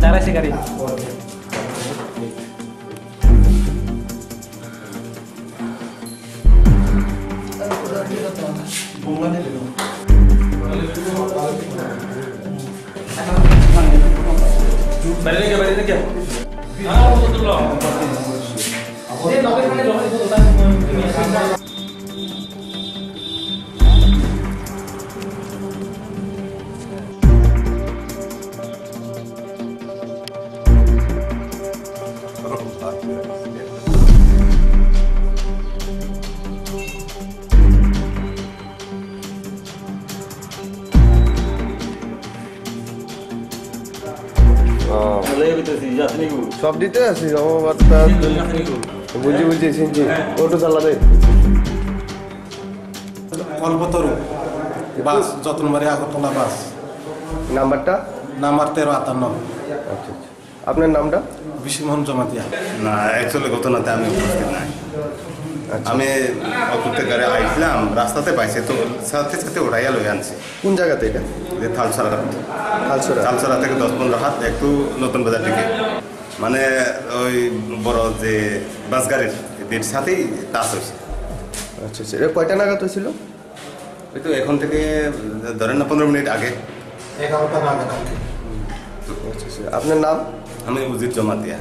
Cara sih kali. Balik lagi. Ah, betul loh. Ini loket mana loket itu kan সব দিতে আছি জমাবার্তা বুঝি শুনছি ওটা চালাবে কল্পতরু বাস যত্নবাড়ি আগরতলা বাস নাম্বারটা নাম্বার 1358। আচ্ছা আপনার নামটা? বিশিমোহন জমাতিয়া। না অ্যাকচুয়ালি ঘটনাতে আমি উপস্থিত নাই। আমি অকুত্তেকারে আইছিলাম রাস্তাতে পাইছে তো সাথে সাথে উঠাইয়া লই আনছি। কোন জায়গাতে এটা? থালছড়া থালছড়া থেকে 10-15 হাত একটু নতুন বাজার দিকে মানে ওই বড় যে বাস গাড়ির এর সাথেই টাচ হয়েছে। আচ্ছা এটা কয়টা নাগাদ হয়েছিল? ওই তো এখন থেকে ধরেন না 15 মিনিট আগে। 11টা নাগাদ। আচ্ছা আপনার নাম? আমি উজির জমাতিয়া।